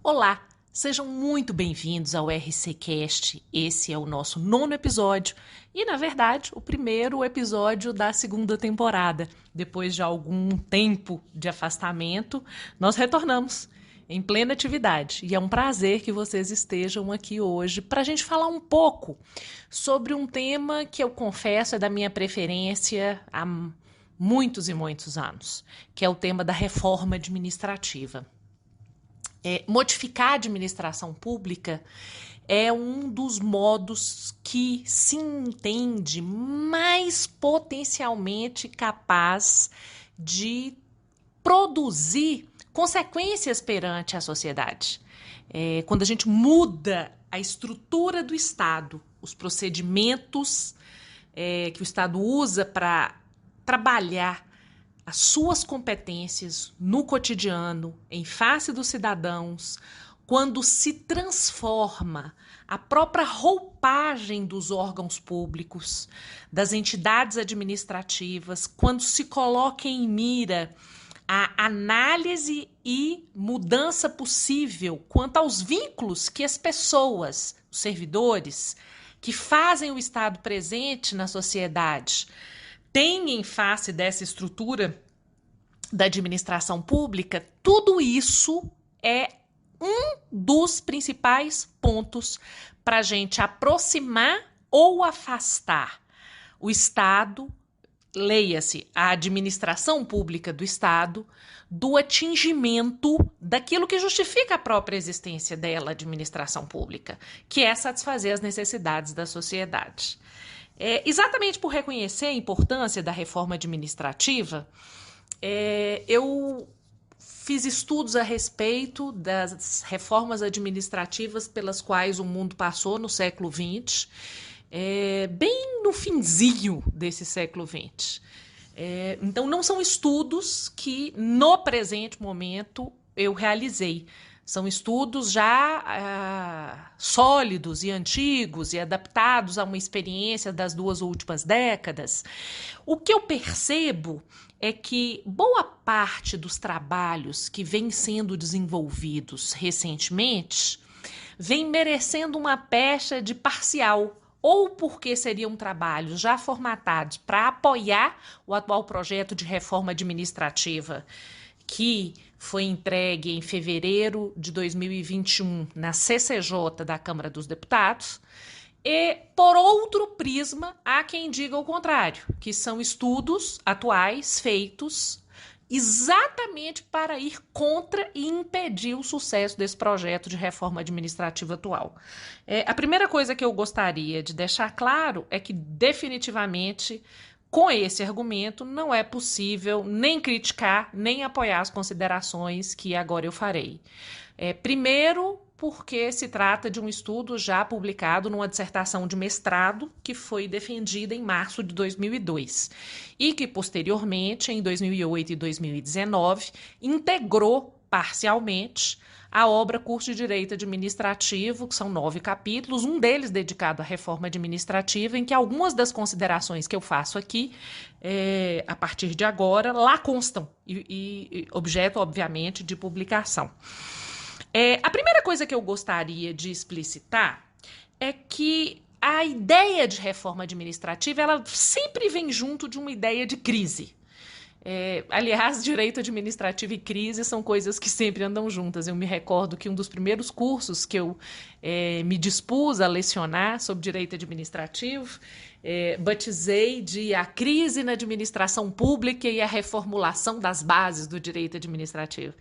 Olá, sejam muito bem-vindos ao RCCast. Esse é o nosso nono episódio e, na verdade, o primeiro episódio da segunda temporada. Depois de algum tempo de afastamento, nós retornamos em plena atividade e é um prazer que vocês estejam aqui hoje para a gente falar um pouco sobre um tema que eu confesso é da minha preferência há muitos e muitos anos, que é o tema da reforma administrativa. Modificar a administração pública é um dos modos que se entende mais potencialmente capaz de produzir consequências perante a sociedade. Quando a gente muda a estrutura do Estado, os procedimentos que o Estado usa para trabalhar as suas competências no cotidiano, em face dos cidadãos, quando se transforma a própria roupagem dos órgãos públicos, das entidades administrativas, quando se coloca em mira a análise e mudança possível quanto aos vínculos que as pessoas, os servidores, que fazem o Estado presente na sociedade, tem em face dessa estrutura da administração pública, tudo isso é um dos principais pontos para a gente aproximar ou afastar o Estado, leia-se, a administração pública do Estado, do atingimento daquilo que justifica a própria existência dela, administração pública, que é satisfazer as necessidades da sociedade. Exatamente por reconhecer a importância da reforma administrativa, eu fiz estudos a respeito das reformas administrativas pelas quais o mundo passou no século XX, bem no finzinho desse século XX. Então, não são estudos que, no presente momento, eu realizei. São estudos já sólidos e antigos e adaptados a uma experiência das 2 últimas décadas. O que eu percebo é que boa parte dos trabalhos que vêm sendo desenvolvidos recentemente vem merecendo uma pecha de parcial, ou porque seriam trabalhos já formatados para apoiar o atual projeto de reforma administrativa que foi entregue em fevereiro de 2021 na CCJ da Câmara dos Deputados, e por outro prisma há quem diga o contrário, que são estudos atuais feitos exatamente para ir contra e impedir o sucesso desse projeto de reforma administrativa atual. A primeira coisa que eu gostaria de deixar claro é que definitivamente com esse argumento, não é possível nem criticar, nem apoiar as considerações que agora eu farei. Primeiro, porque se trata de um estudo já publicado numa dissertação de mestrado que foi defendida em março de 2002 e que, posteriormente, em 2008 e 2019, integrou parcialmente a obra Curso de Direito Administrativo, que são 9 capítulos, um deles dedicado à reforma administrativa, em que algumas das considerações que eu faço aqui, a partir de agora, lá constam e objeto, obviamente, de publicação. A primeira coisa que eu gostaria de explicitar é que a ideia de reforma administrativa ela sempre vem junto de uma ideia de crise. Aliás, direito administrativo e crise são coisas que sempre andam juntas. Eu me recordo que um dos primeiros cursos que eu me dispus a lecionar sobre direito administrativo, batizei de A Crise na Administração Pública e a Reformulação das Bases do Direito Administrativo.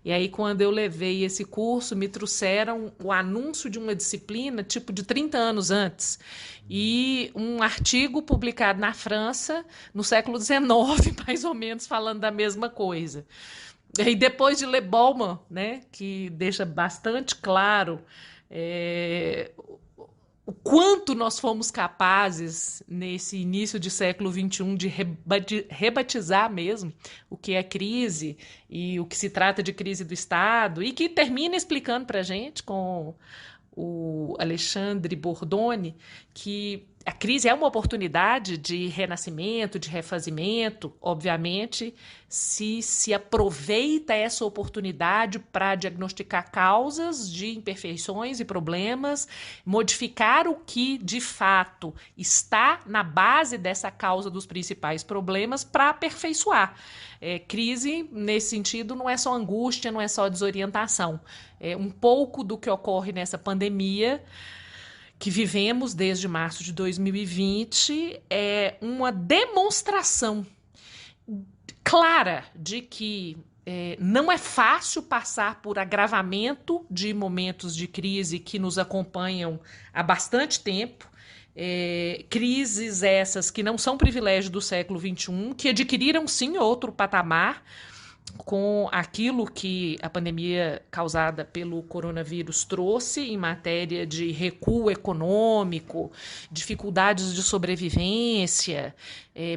E aí, quando eu levei esse curso, me trouxeram o anúncio de uma disciplina tipo de 30 anos antes e um artigo publicado na França no século XIX, mais ou menos, falando da mesma coisa. E depois de Le Bauman, né, que deixa bastante claro o quanto nós fomos capazes, nesse início de século XXI, de rebatizar mesmo o que é crise e o que se trata de crise do Estado, e que termina explicando para a gente com o Alexandre Bordoni que a crise é uma oportunidade de renascimento, de refazimento, obviamente, se aproveita essa oportunidade para diagnosticar causas de imperfeições e problemas, modificar o que de fato está na base dessa causa dos principais problemas para aperfeiçoar. Crise, nesse sentido, não é só angústia, não é só desorientação. Um pouco do que ocorre nessa pandemia que vivemos desde março de 2020 é uma demonstração clara de que não é fácil passar por agravamento de momentos de crise que nos acompanham há bastante tempo. Crises essas que não são privilégio do século XXI, que adquiriram sim outro patamar com aquilo que a pandemia causada pelo coronavírus trouxe em matéria de recuo econômico, dificuldades de sobrevivência,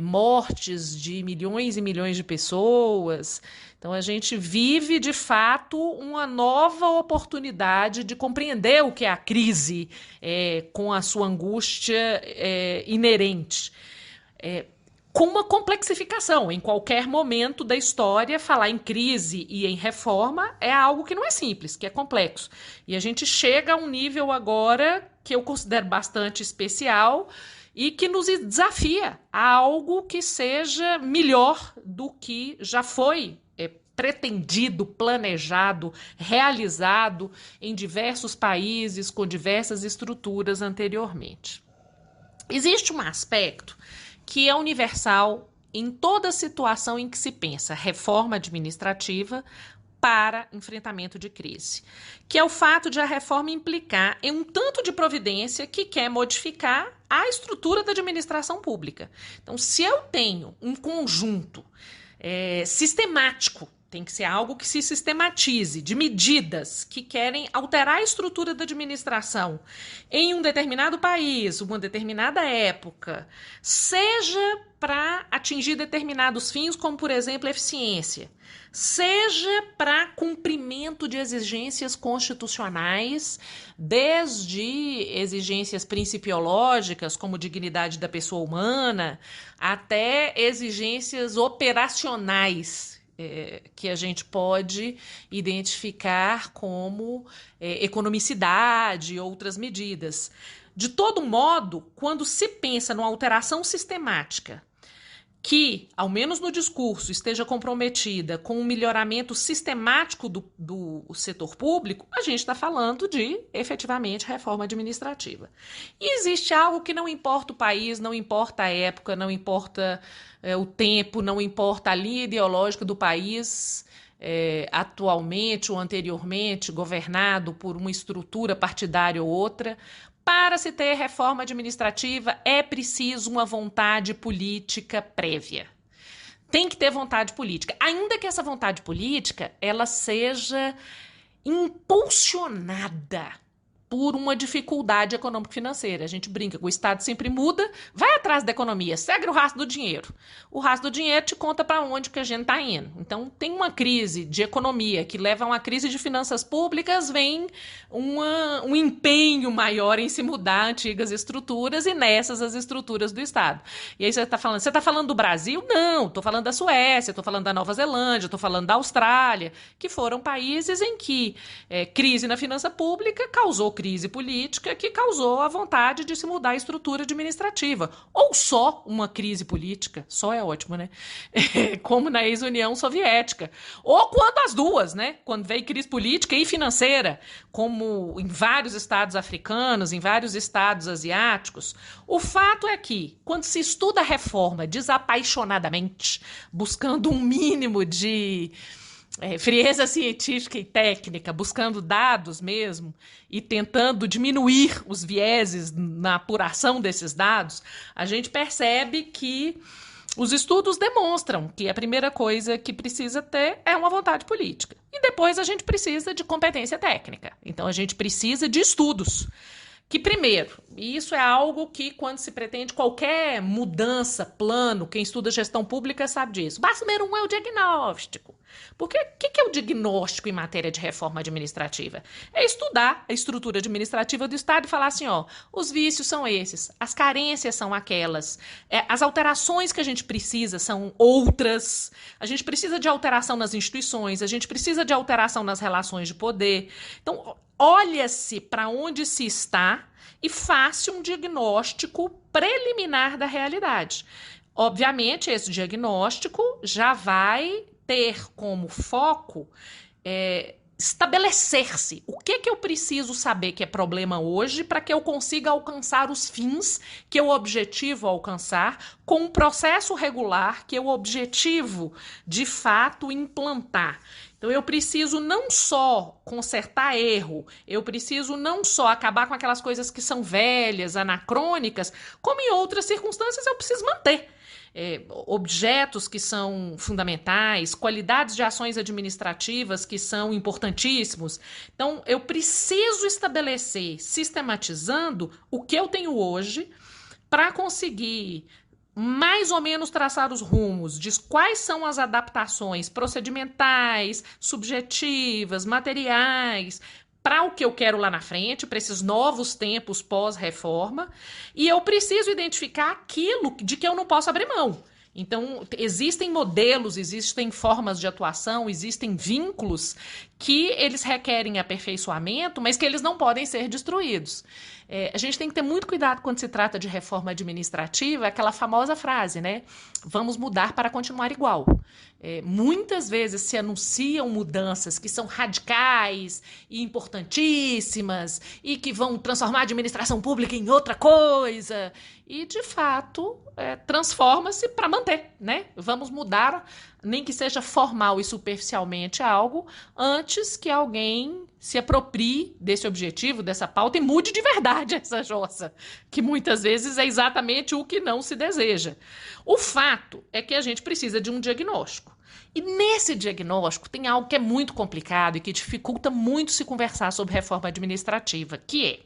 mortes de milhões e milhões de pessoas. Então, a gente vive, de fato, uma nova oportunidade de compreender o que é a crise com a sua angústia inerente. Com uma complexificação. Em qualquer momento da história, falar em crise e em reforma é algo que não é simples, que é complexo. E a gente chega a um nível agora que eu considero bastante especial e que nos desafia a algo que seja melhor do que já foi pretendido, planejado, realizado em diversos países, com diversas estruturas anteriormente. Existe um aspecto que é universal em toda situação em que se pensa reforma administrativa para enfrentamento de crise, que é o fato de a reforma implicar em um tanto de providência que quer modificar a estrutura da administração pública. Então, se eu tenho um conjunto sistemático, tem que ser algo que se sistematize, de medidas que querem alterar a estrutura da administração em um determinado país, uma determinada época, seja para atingir determinados fins, como, por exemplo, eficiência, seja para cumprimento de exigências constitucionais, desde exigências principiológicas, como dignidade da pessoa humana, até exigências operacionais, que a gente pode identificar como economicidade e outras medidas. De todo modo, quando se pensa numa alteração sistemática que, ao menos no discurso, esteja comprometida com um melhoramento sistemático do setor público, a gente está falando de, efetivamente, reforma administrativa. E existe algo que não importa o país, não importa a época, não importa o tempo, não importa a linha ideológica do país, atualmente ou anteriormente governado por uma estrutura partidária ou outra. Para se ter reforma administrativa, é preciso uma vontade política prévia. Tem que ter vontade política, ainda que essa vontade política ela seja impulsionada por uma dificuldade econômico-financeira. A gente brinca que o Estado sempre muda, vai atrás da economia, segue o rastro do dinheiro. O rastro do dinheiro te conta para onde que a gente está indo. Então, tem uma crise de economia que leva a uma crise de finanças públicas, vem um empenho maior em se mudar antigas estruturas e nessas as estruturas do Estado. E aí você está falando do Brasil? Não, estou falando da Suécia, estou falando da Nova Zelândia, estou falando da Austrália, que foram países em que crise na finança pública causou crise política que causou a vontade de se mudar a estrutura administrativa. Ou só uma crise política, só é ótimo, né? Como na ex-União Soviética. Ou quando as duas, né? Quando veio crise política e financeira, como em vários estados africanos, em vários estados asiáticos. O fato é que, quando se estuda a reforma desapaixonadamente, buscando um mínimo de frieza científica e técnica, buscando dados mesmo e tentando diminuir os vieses na apuração desses dados, a gente percebe que os estudos demonstram que a primeira coisa que precisa ter é uma vontade política. E depois a gente precisa de competência técnica. Então a gente precisa de estudos Que, primeiro, e isso é algo que, quando se pretende qualquer mudança, plano, quem estuda gestão pública sabe disso. Basta número um é o diagnóstico. Porque o que é o diagnóstico em matéria de reforma administrativa? É estudar a estrutura administrativa do Estado e falar assim, ó, os vícios são esses, as carências são aquelas, as alterações que a gente precisa são outras, a gente precisa de alteração nas instituições, a gente precisa de alteração nas relações de poder. Então, olha-se para onde se está e faça um diagnóstico preliminar da realidade. Obviamente, esse diagnóstico já vai ter como foco estabelecer-se o que eu preciso saber que é problema hoje para que eu consiga alcançar os fins que eu objetivo alcançar com um processo regular que eu objetivo, de fato, implantar. Então, eu preciso não só consertar erro, eu preciso não só acabar com aquelas coisas que são velhas, anacrônicas, como em outras circunstâncias eu preciso manter. Objetos que são fundamentais, qualidades de ações administrativas que são importantíssimos. Então, eu preciso estabelecer, sistematizando, o que eu tenho hoje para conseguir mais ou menos traçar os rumos de quais são as adaptações procedimentais, subjetivas, materiais, para o que eu quero lá na frente, para esses novos tempos pós-reforma, e eu preciso identificar aquilo de que eu não posso abrir mão. Então, existem modelos, existem formas de atuação, existem vínculos que eles requerem aperfeiçoamento, mas que eles não podem ser destruídos. A gente tem que ter muito cuidado quando se trata de reforma administrativa, aquela famosa frase, né? Vamos mudar para continuar igual. Muitas vezes se anunciam mudanças que são radicais e importantíssimas e que vão transformar a administração pública em outra coisa e, de fato, transforma-se para manter, né? Vamos mudar, nem que seja formal e superficialmente algo, antes que alguém se aproprie desse objetivo, dessa pauta e mude de verdade essa jossa, que muitas vezes é exatamente o que não se deseja. O fato é que a gente precisa de um diagnóstico. E nesse diagnóstico tem algo que é muito complicado e que dificulta muito se conversar sobre reforma administrativa, que é: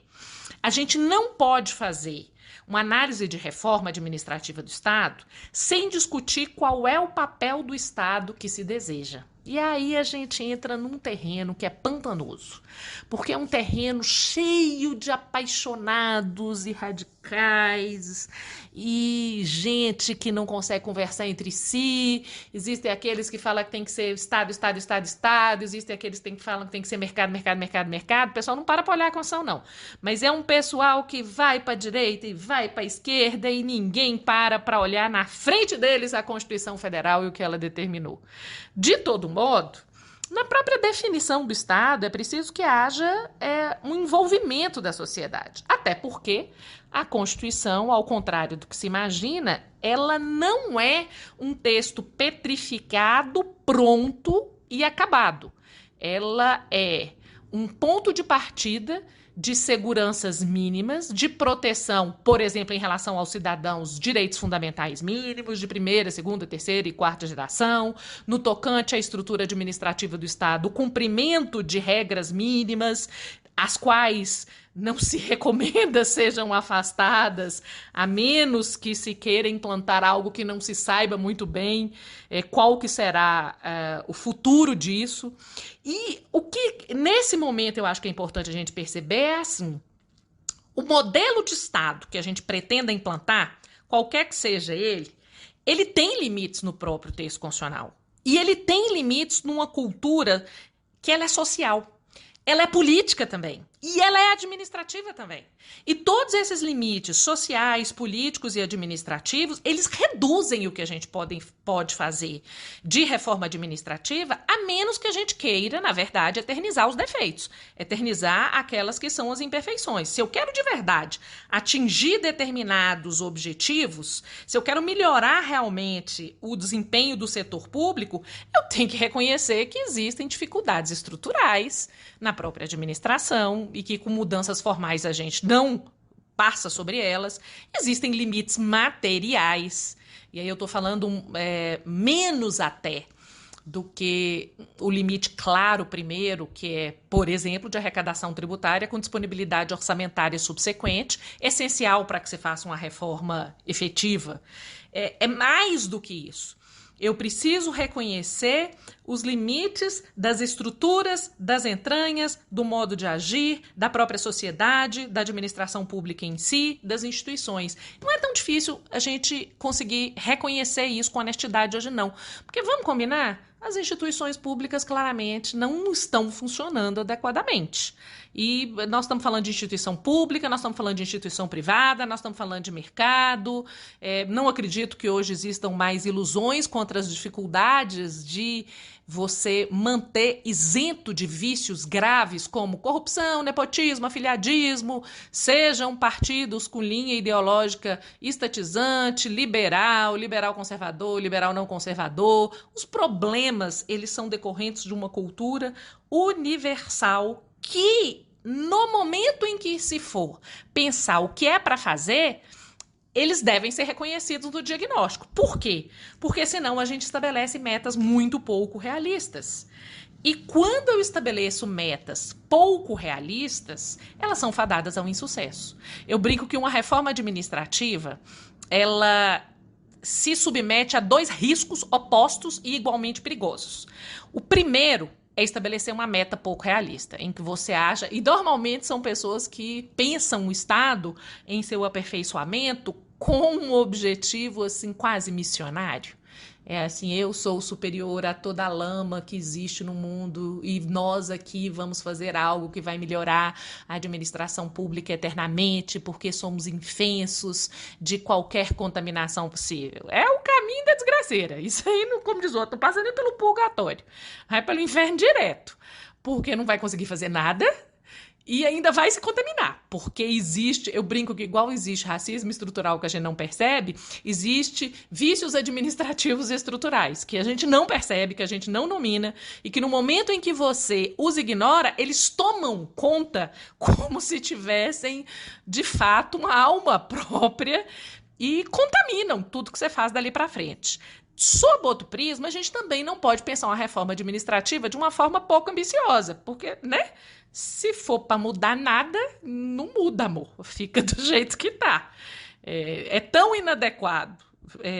a gente não pode fazer uma análise de reforma administrativa do Estado sem discutir qual é o papel do Estado que se deseja. E aí a gente entra num terreno que é pantanoso, porque é um terreno cheio de apaixonados e radicais e gente que não consegue conversar entre si. Existem aqueles que falam que tem que ser Estado, Estado, Estado, Estado. Existem aqueles que falam que tem que ser mercado, mercado, mercado, mercado. O pessoal não para olhar a Constituição, não. Mas é um pessoal que vai para a direita e vai para a esquerda e ninguém para olhar na frente deles a Constituição Federal e o que ela determinou. De todo modo, na própria definição do Estado, é preciso que haja um envolvimento da sociedade. Até porque a Constituição, ao contrário do que se imagina, ela não é um texto petrificado, pronto e acabado. Ela é um ponto de partida de seguranças mínimas, de proteção, por exemplo, em relação aos cidadãos, direitos fundamentais mínimos de primeira, segunda, terceira e quarta geração, no tocante à estrutura administrativa do Estado, o cumprimento de regras mínimas, as quais não se recomenda sejam afastadas, a menos que se queira implantar algo que não se saiba muito bem qual que será o futuro disso. E o que, nesse momento, eu acho que é importante a gente perceber é assim: o modelo de Estado que a gente pretenda implantar, qualquer que seja ele tem limites no próprio texto constitucional. E ele tem limites numa cultura que ela é social. Ela é política também. E ela é administrativa também. E todos esses limites sociais, políticos e administrativos, eles reduzem o que a gente pode fazer de reforma administrativa, a menos que a gente queira, na verdade, eternizar os defeitos. Eternizar aquelas que são as imperfeições. Se eu quero de verdade atingir determinados objetivos, se eu quero melhorar realmente o desempenho do setor público, eu tenho que reconhecer que existem dificuldades estruturais na própria administração, e que com mudanças formais a gente não passa sobre elas. Existem limites materiais, e aí eu estou falando menos até do que o limite claro primeiro, que é, por exemplo, de arrecadação tributária com disponibilidade orçamentária subsequente, essencial para que se faça uma reforma efetiva. É mais do que isso. Eu preciso reconhecer os limites das estruturas, das entranhas, do modo de agir, da própria sociedade, da administração pública em si, das instituições. Não é tão difícil a gente conseguir reconhecer isso com honestidade hoje, não. Porque vamos combinar? As instituições públicas claramente não estão funcionando adequadamente. E nós estamos falando de instituição pública, nós estamos falando de instituição privada, nós estamos falando de mercado. Não acredito que hoje existam mais ilusões contra as dificuldades de você manter isento de vícios graves como corrupção, nepotismo, afiliadismo, sejam partidos com linha ideológica estatizante, liberal, liberal conservador, liberal não conservador. Os problemas, eles são decorrentes de uma cultura universal que, no momento em que se for pensar o que é para fazer, eles devem ser reconhecidos no diagnóstico. Por quê? Porque senão a gente estabelece metas muito pouco realistas. E quando eu estabeleço metas pouco realistas, elas são fadadas ao insucesso. Eu brinco que uma reforma administrativa, ela se submete a 2 riscos opostos e igualmente perigosos. O primeiro é estabelecer uma meta pouco realista, em que você acha, e normalmente são pessoas que pensam o Estado em seu aperfeiçoamento com um objetivo assim quase missionário. É assim, eu sou superior a toda a lama que existe no mundo e nós aqui vamos fazer algo que vai melhorar a administração pública eternamente porque somos infensos de qualquer contaminação possível. É o caminho da desgraceira. Isso aí, como diz o outro, não passa nem pelo purgatório. Vai pelo inferno direto. Porque não vai conseguir fazer nada e ainda vai se contaminar, porque existe, eu brinco que igual existe racismo estrutural que a gente não percebe, existe vícios administrativos e estruturais, que a gente não percebe, que a gente não nomina, e que no momento em que você os ignora, eles tomam conta como se tivessem, de fato, uma alma própria e contaminam tudo que você faz dali para frente. Sob outro prisma, a gente também não pode pensar uma reforma administrativa de uma forma pouco ambiciosa, porque, né? Se for para mudar nada, não muda, amor. Fica do jeito que tá. É tão inadequado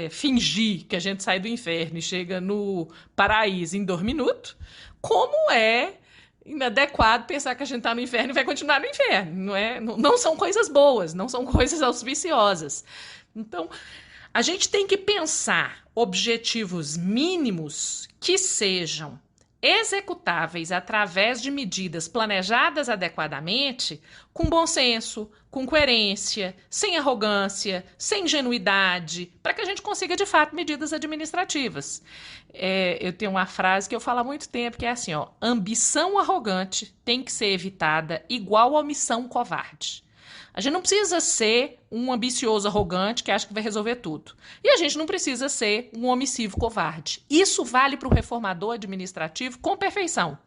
fingir que a gente sai do inferno e chega no paraíso em 2 minutos, como é inadequado pensar que a gente tá no inferno e vai continuar no inferno. Não são coisas boas, não são coisas auspiciosas. Então, a gente tem que pensar objetivos mínimos que sejam executáveis através de medidas planejadas adequadamente, com bom senso, com coerência, sem arrogância, sem ingenuidade, para que a gente consiga, de fato, medidas administrativas. Eu tenho uma frase que eu falo há muito tempo, que é assim, ó, ambição arrogante tem que ser evitada igual a omissão covarde. A gente não precisa ser um ambicioso arrogante que acha que vai resolver tudo. E a gente não precisa ser um omissivo covarde. Isso vale para o reformador administrativo com perfeição.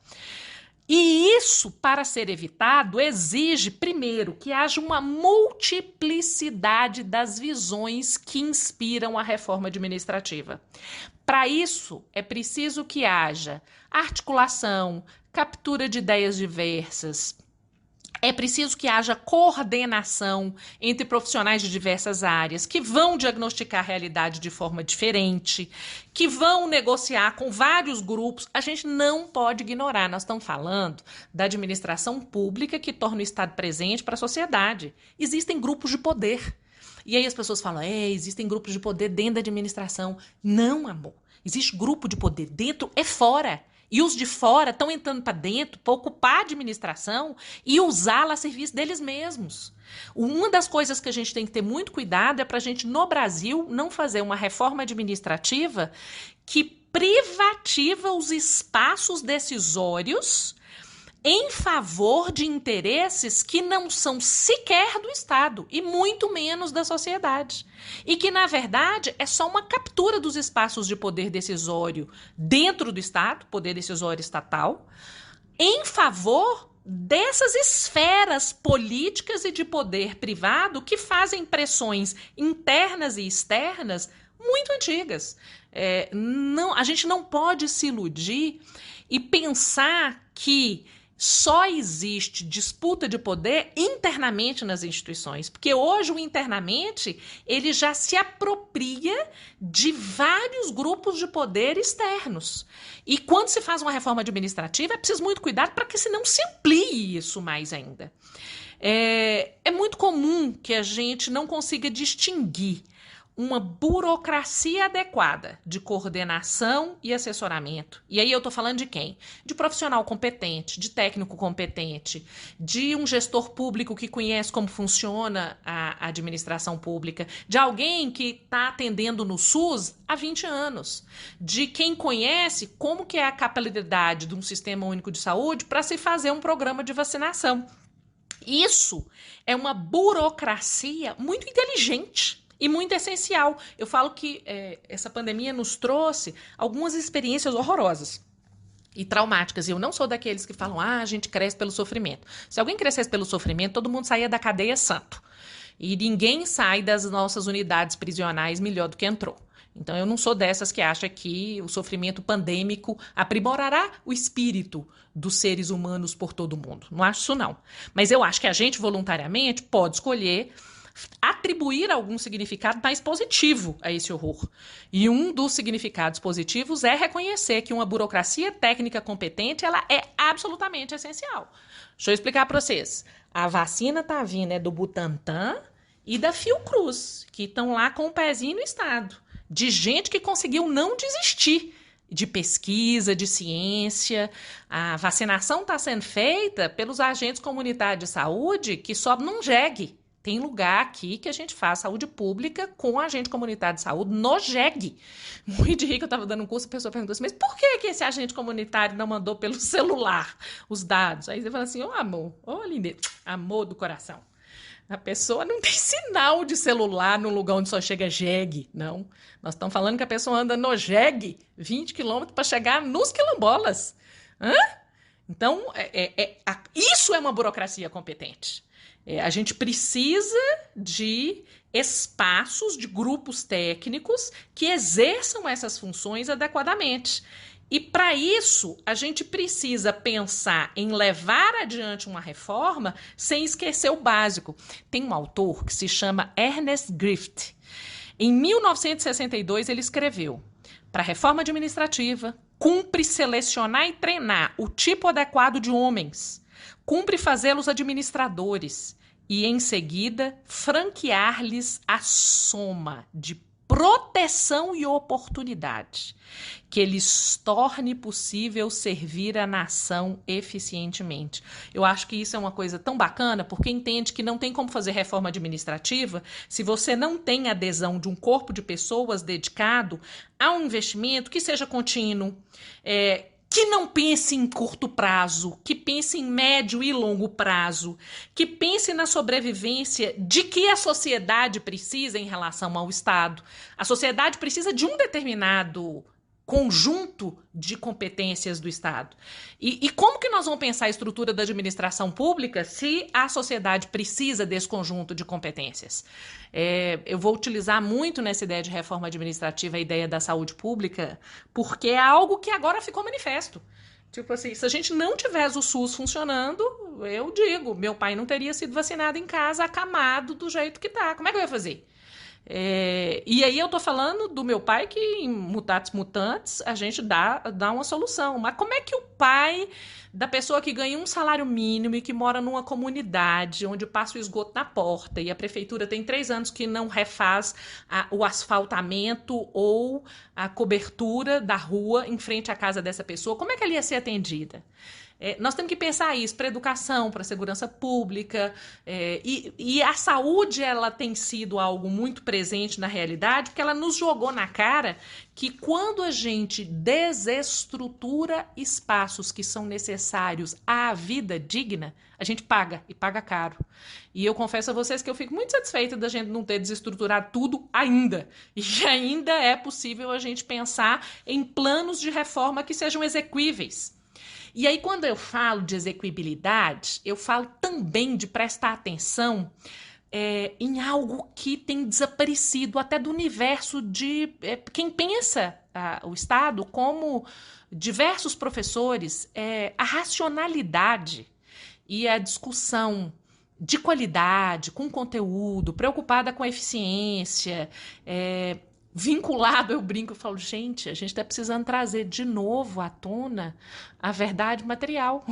E isso, para ser evitado, exige, primeiro, que haja uma multiplicidade das visões que inspiram a reforma administrativa. Para isso, é preciso que haja articulação, captura de ideias diversas. É preciso que haja coordenação entre profissionais de diversas áreas que vão diagnosticar a realidade de forma diferente, que vão negociar com vários grupos. A gente não pode ignorar. Nós estamos falando da administração pública que torna o Estado presente para a sociedade. Existem grupos de poder. E aí as pessoas falam, existem grupos de poder dentro da administração. Não, amor. Existe grupo de poder dentro e fora. E os de fora estão entrando para dentro para ocupar a administração e usá-la a serviço deles mesmos. Uma das coisas que a gente tem que ter muito cuidado é para a gente, no Brasil, não fazer uma reforma administrativa que privativa os espaços decisórios em favor de interesses que não são sequer do Estado e muito menos da sociedade. E que, na verdade, é só uma captura dos espaços de poder decisório dentro do Estado, poder decisório estatal, em favor dessas esferas políticas e de poder privado que fazem pressões internas e externas muito antigas. Não, a gente não pode se iludir e pensar que só existe disputa de poder internamente nas instituições, porque hoje o internamente ele já se apropria de vários grupos de poder externos. E quando se faz uma reforma administrativa, é preciso muito cuidado para que se não se amplie isso mais ainda. É muito comum que a gente não consiga distinguir uma burocracia adequada de coordenação e assessoramento. E aí eu estou falando de quem? De profissional competente, de técnico competente, de um gestor público que conhece como funciona a administração pública, de alguém que está atendendo no SUS há 20 anos, de quem conhece como que é a capilaridade de um sistema único de saúde para se fazer um programa de vacinação. Isso é uma burocracia muito inteligente e muito essencial. Eu falo que essa pandemia nos trouxe algumas experiências horrorosas e traumáticas. E eu não sou daqueles que falam, a gente cresce pelo sofrimento. Se alguém crescesse pelo sofrimento, todo mundo saía da cadeia santo. E ninguém sai das nossas unidades prisionais melhor do que entrou. Então, eu não sou dessas que acha que o sofrimento pandêmico aprimorará o espírito dos seres humanos por todo mundo. Não acho isso, não. Mas eu acho que a gente, voluntariamente, pode escolher atribuir algum significado mais positivo a esse horror. E um dos significados positivos é reconhecer que uma burocracia técnica competente ela é absolutamente essencial. Deixa eu explicar para vocês. A vacina tá vindo do Butantan e da Fiocruz, que estão lá com o pezinho no Estado. De gente que conseguiu não desistir de pesquisa, de ciência. A vacinação está sendo feita pelos agentes comunitários de saúde que sobem num jegue. Tem lugar aqui que a gente faz saúde pública com agente comunitário de saúde no jegue. Muito de rico, eu estava dando um curso, a pessoa perguntou assim, mas por que esse agente comunitário não mandou pelo celular os dados? Aí você fala assim, amor, lindeza, amor do coração. A pessoa não tem sinal de celular num lugar onde só chega jegue, não. Nós estamos falando que a pessoa anda no jegue 20 quilômetros para chegar nos quilombolas. Então, isso é uma burocracia competente. A gente precisa de espaços, de grupos técnicos que exerçam essas funções adequadamente. E para isso, a gente precisa pensar em levar adiante uma reforma sem esquecer o básico. Tem um autor que se chama Ernest Griffith. Em 1962, ele escreveu: para a reforma administrativa, cumpre selecionar e treinar o tipo adequado de homens, cumpre fazê-los administradores e, em seguida, franquear-lhes a soma de proteção e oportunidade, que lhes torne possível servir a nação eficientemente. Eu acho que isso é uma coisa tão bacana, porque entende que não tem como fazer reforma administrativa se você não tem adesão de um corpo de pessoas dedicado a um investimento que seja contínuo, que não pense em curto prazo, que pense em médio e longo prazo, que pense na sobrevivência de que a sociedade precisa em relação ao Estado. A sociedade precisa de um determinado conjunto de competências do Estado. E como que nós vamos pensar a estrutura da administração pública se a sociedade precisa desse conjunto de competências? Eu vou utilizar muito nessa ideia de reforma administrativa a ideia da saúde pública, porque é algo que agora ficou manifesto. Tipo assim, se a gente não tivesse o SUS funcionando, eu digo, meu pai não teria sido vacinado em casa, acamado do jeito que tá. Como é que eu ia fazer? E aí eu tô falando do meu pai que em mutatis mutantes a gente dá uma solução. Mas como é que o pai da pessoa que ganha um salário mínimo e que mora numa comunidade onde passa o esgoto na porta e a prefeitura tem 3 anos que não refaz o asfaltamento ou a cobertura da rua em frente à casa dessa pessoa, como é que ela ia ser atendida? Nós temos que pensar isso para a educação, para a segurança pública, e a saúde ela tem sido algo muito presente na realidade, porque ela nos jogou na cara que quando a gente desestrutura espaços que são necessários à vida digna, a gente paga, e paga caro. E eu confesso a vocês que eu fico muito satisfeita da gente não ter desestruturado tudo ainda, e que ainda é possível a gente pensar em planos de reforma que sejam exequíveis. E aí, quando eu falo de execuibilidade, eu falo também de prestar atenção em algo que tem desaparecido até do universo de quem pensa o Estado como diversos professores, a racionalidade e a discussão de qualidade, com conteúdo, preocupada com a eficiência, vinculado, eu brinco, eu falo, gente, a gente está precisando trazer de novo à tona a verdade material.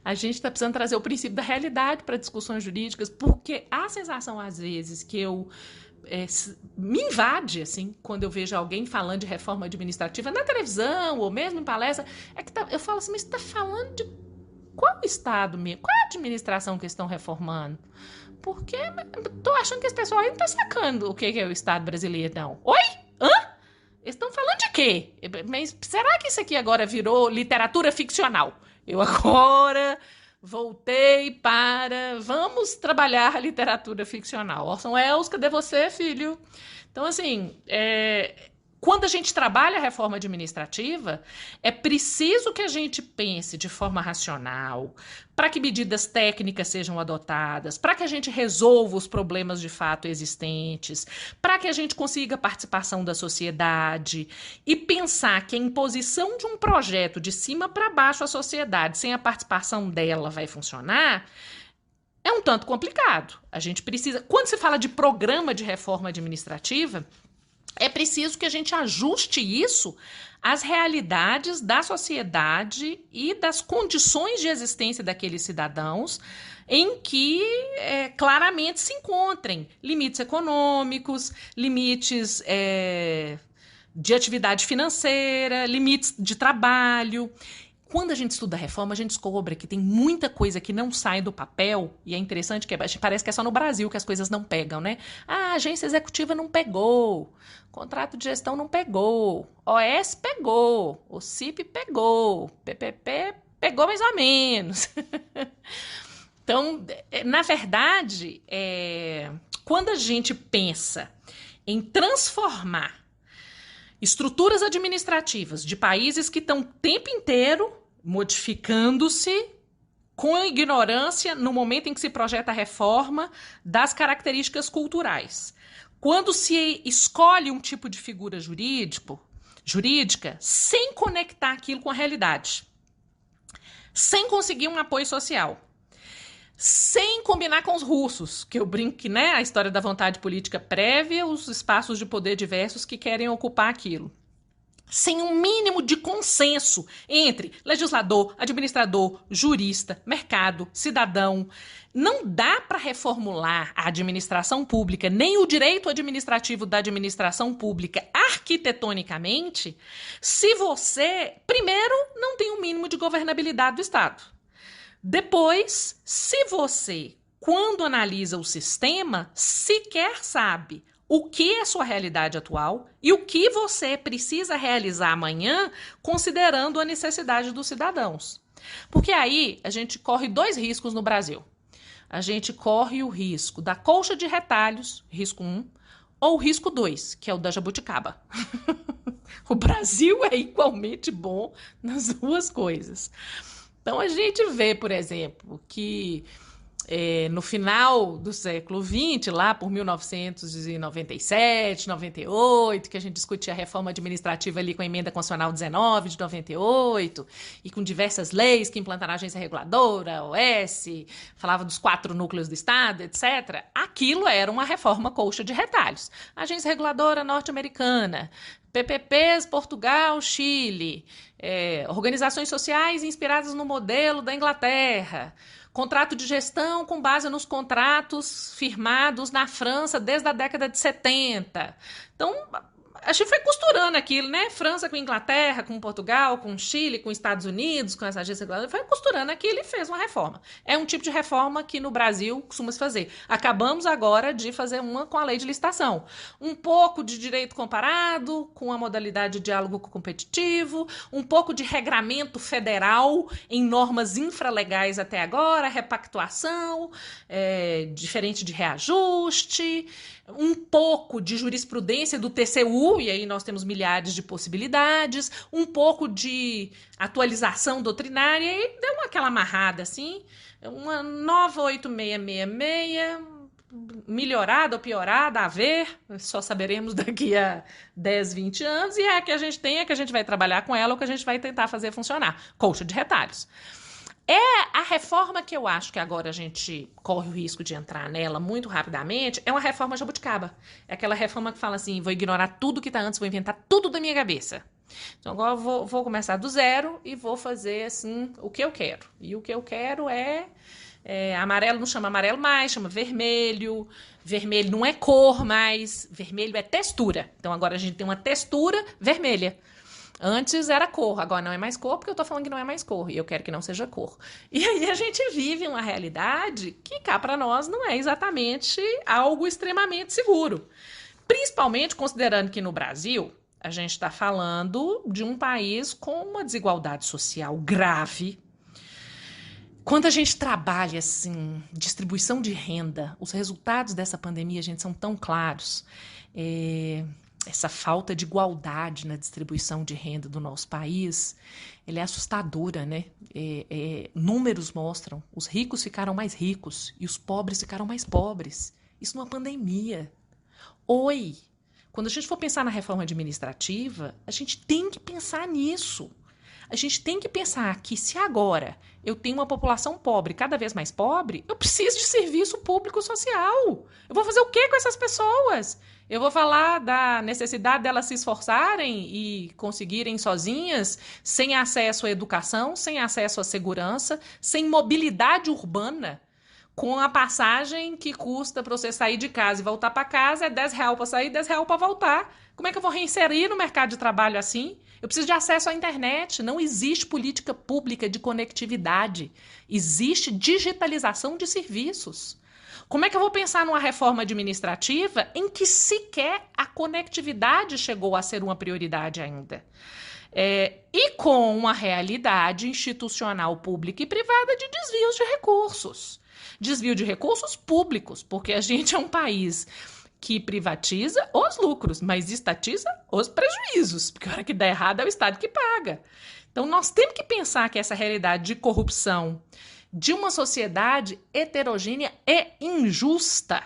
A gente está precisando trazer o princípio da realidade para discussões jurídicas, porque a sensação, às vezes, que me invade, assim, quando eu vejo alguém falando de reforma administrativa na televisão ou mesmo em palestra, é que eu falo assim, mas você está falando de qual estado mesmo? Qual é a administração que estão reformando? Porque tô achando que esse pessoal aí não tá sacando o que é o Estado brasileiro, não. Oi? Hã? Eles estão falando de quê? Mas será que isso aqui agora virou literatura ficcional? Eu agora voltei para... Vamos trabalhar a literatura ficcional. Orson Welles, cadê você, filho? Então, assim, quando a gente trabalha a reforma administrativa, é preciso que a gente pense de forma racional, para que medidas técnicas sejam adotadas, para que a gente resolva os problemas de fato existentes, para que a gente consiga a participação da sociedade e pensar que a imposição de um projeto de cima para baixo à sociedade, sem a participação dela, vai funcionar, é um tanto complicado. A gente precisa... Quando se fala de programa de reforma administrativa, é preciso que a gente ajuste isso às realidades da sociedade e das condições de existência daqueles cidadãos em que claramente se encontrem limites econômicos, limites de atividade financeira, limites de trabalho. Quando a gente estuda a reforma, a gente descobre que tem muita coisa que não sai do papel, e é interessante que parece que é só no Brasil que as coisas não pegam, né? A agência executiva não pegou, contrato de gestão não pegou, OS pegou, o CIP pegou, PPP pegou mais ou menos. Então, na verdade, quando a gente pensa em transformar estruturas administrativas de países que estão o tempo inteiro modificando-se com ignorância no momento em que se projeta a reforma das características culturais. Quando se escolhe um tipo de figura jurídica sem conectar aquilo com a realidade, sem conseguir um apoio social, sem combinar com os russos, que eu brinco que, né, a história da vontade política prévia, os espaços de poder diversos que querem ocupar aquilo. Sem um mínimo de consenso entre legislador, administrador, jurista, mercado, cidadão. Não dá para reformular a administração pública, nem o direito administrativo da administração pública arquitetonicamente, se você, primeiro, não tem um mínimo de governabilidade do Estado. Depois, se você, quando analisa o sistema, sequer sabe o que é sua realidade atual e o que você precisa realizar amanhã, considerando a necessidade dos cidadãos. Porque aí a gente corre dois riscos no Brasil. A gente corre o risco da colcha de retalhos, risco 1, ou o risco 2, que é o da jabuticaba. O Brasil é igualmente bom nas duas coisas. Então a gente vê, por exemplo, que no final do século XX, lá por 1997, 98, que a gente discutia a reforma administrativa ali com a emenda constitucional 19 de 98, e com diversas leis que implantaram a agência reguladora, a OS, falava dos 4 núcleos do Estado, etc. Aquilo era uma reforma colcha de retalhos. Agência reguladora norte-americana, PPPs, Portugal, Chile, organizações sociais inspiradas no modelo da Inglaterra, contrato de gestão com base nos contratos firmados na França desde a década de 70. Então, a gente foi costurando aquilo, né? França com Inglaterra, com Portugal, com Chile, com Estados Unidos, com essa agência reguladora, foi costurando aquilo e fez uma reforma. É um tipo de reforma que no Brasil costuma se fazer. Acabamos agora de fazer uma com a lei de licitação. Um pouco de direito comparado, com a modalidade de diálogo competitivo, um pouco de regramento federal em normas infralegais até agora, repactuação, diferente de reajuste, um pouco de jurisprudência do TCU, e aí nós temos milhares de possibilidades, um pouco de atualização doutrinária, e deu aquela amarrada assim, uma nova 8666, melhorada ou piorada, a ver, só saberemos daqui a 10, 20 anos, e é a que a gente tem, é que a gente vai trabalhar com ela, ou que a gente vai tentar fazer funcionar. Colcha de retalhos. A reforma que eu acho que agora a gente corre o risco de entrar nela muito rapidamente é uma reforma jabuticaba. É aquela reforma que fala assim, vou ignorar tudo que está antes, vou inventar tudo da minha cabeça. Então agora eu vou começar do zero e vou fazer assim o que eu quero. E o que eu quero amarelo não chama amarelo mais, chama vermelho. Vermelho não é cor mais, vermelho é textura. Então agora a gente tem uma textura vermelha. Antes era cor, agora não é mais cor, porque eu tô falando que não é mais cor, e eu quero que não seja cor. E aí a gente vive uma realidade que cá para nós não é exatamente algo extremamente seguro. Principalmente considerando que no Brasil a gente está falando de um país com uma desigualdade social grave. Quando a gente trabalha assim, distribuição de renda, os resultados dessa pandemia, gente, são tão claros. Essa falta de igualdade na distribuição de renda do nosso país, ela é assustadora, né? Números mostram, os ricos ficaram mais ricos e os pobres ficaram mais pobres. Isso numa pandemia. Quando a gente for pensar na reforma administrativa, a gente tem que pensar nisso. A gente tem que pensar que se agora eu tenho uma população pobre, cada vez mais pobre, eu preciso de serviço público social. Eu vou fazer o quê com essas pessoas? Eu vou falar da necessidade delas se esforçarem e conseguirem sozinhas, sem acesso à educação, sem acesso à segurança, sem mobilidade urbana, com a passagem que custa para você sair de casa e voltar para casa, é R$10 para sair, R$10 para voltar. Como é que eu vou reinserir no mercado de trabalho assim? Eu preciso de acesso à internet. Não existe política pública de conectividade. Existe digitalização de serviços. Como é que eu vou pensar numa reforma administrativa em que sequer a conectividade chegou a ser uma prioridade ainda? E com uma realidade institucional pública e privada de desvios de recursos. Desvio de recursos públicos, porque a gente é um país que privatiza os lucros, mas estatiza os prejuízos, porque a hora que dá errado é o Estado que paga. Então nós temos que pensar que essa realidade de corrupção de uma sociedade heterogênea e injusta.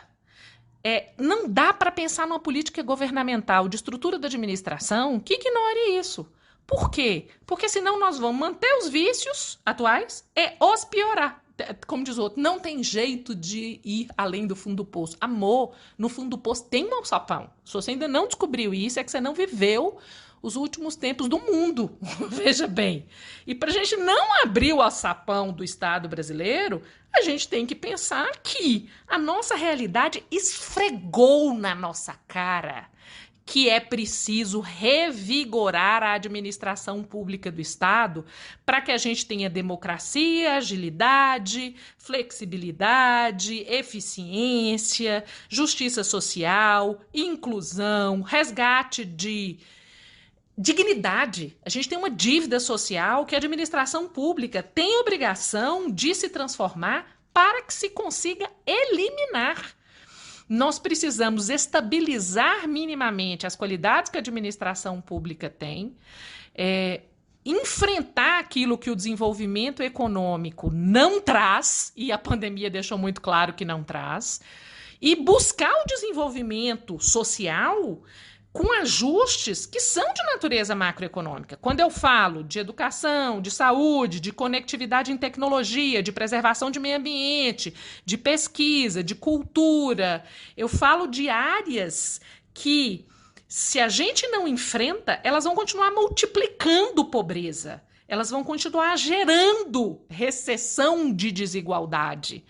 Não dá para pensar numa política governamental de estrutura da administração que ignore isso. Por quê? Porque senão nós vamos manter os vícios atuais e os piorar. Como diz o outro, não tem jeito de ir além do fundo do poço. Amor, no fundo do poço tem um alçapão. Se você ainda não descobriu isso, é que você não viveu os últimos tempos do mundo. Veja bem. E para a gente não abrir o alçapão do Estado brasileiro, a gente tem que pensar que a nossa realidade esfregou na nossa cara que é preciso revigorar a administração pública do Estado para que a gente tenha democracia, agilidade, flexibilidade, eficiência, justiça social, inclusão, resgate de dignidade. A gente tem uma dívida social que a administração pública tem obrigação de se transformar para que se consiga eliminar. Nós precisamos estabilizar minimamente as qualidades que a administração pública tem, enfrentar aquilo que o desenvolvimento econômico não traz, e a pandemia deixou muito claro que não traz, e buscar o desenvolvimento social com ajustes que são de natureza macroeconômica. Quando eu falo de educação, de saúde, de conectividade em tecnologia, de preservação de meio ambiente, de pesquisa, de cultura, eu falo de áreas que, se a gente não enfrenta, elas vão continuar multiplicando pobreza. Elas vão continuar gerando recessão de desigualdade.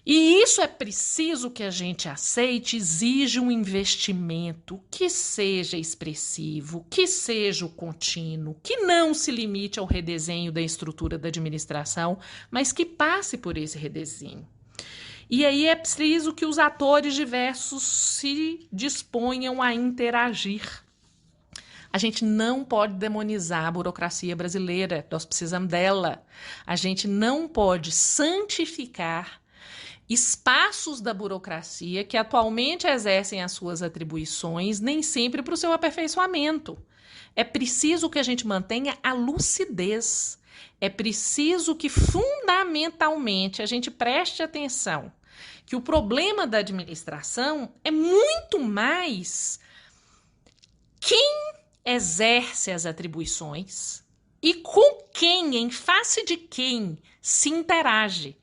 E isso é preciso que a gente aceite, exige um investimento que seja expressivo, que seja o contínuo, que não se limite ao redesenho da estrutura da administração, mas que passe por esse redesenho. E aí é preciso que os atores diversos se disponham a interagir. A gente não pode demonizar a burocracia brasileira, nós precisamos dela. A gente não pode santificar espaços da burocracia que atualmente exercem as suas atribuições, nem sempre para o seu aperfeiçoamento. É preciso que a gente mantenha a lucidez. É preciso que, fundamentalmente, a gente preste atenção que o problema da administração é muito mais quem exerce as atribuições e com quem, em face de quem, se interage.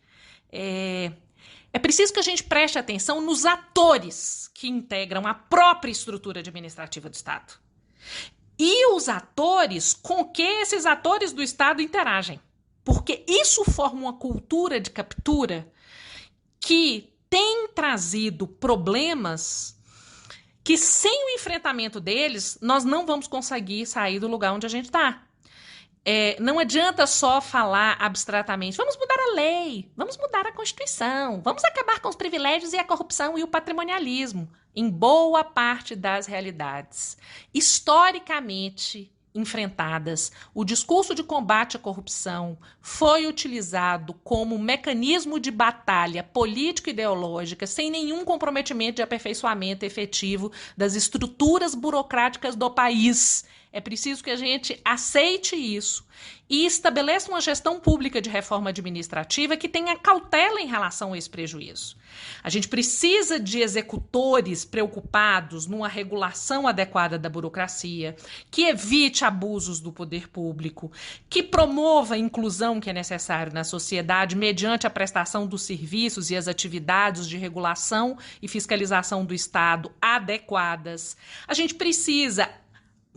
É preciso que a gente preste atenção nos atores que integram a própria estrutura administrativa do Estado. E os atores com que esses atores do Estado interagem. Porque isso forma uma cultura de captura que tem trazido problemas que, sem o enfrentamento deles, nós não vamos conseguir sair do lugar onde a gente está. Não adianta só falar abstratamente, vamos mudar a lei, vamos mudar a Constituição, vamos acabar com os privilégios e a corrupção e o patrimonialismo. Em boa parte das realidades historicamente enfrentadas, o discurso de combate à corrupção foi utilizado como mecanismo de batalha político-ideológica sem nenhum comprometimento de aperfeiçoamento efetivo das estruturas burocráticas do país. É preciso que a gente aceite isso e estabeleça uma gestão pública de reforma administrativa que tenha cautela em relação a esse prejuízo. A gente precisa de executores preocupados numa regulação adequada da burocracia, que evite abusos do poder público, que promova a inclusão que é necessário na sociedade mediante a prestação dos serviços e as atividades de regulação e fiscalização do Estado adequadas. A gente precisa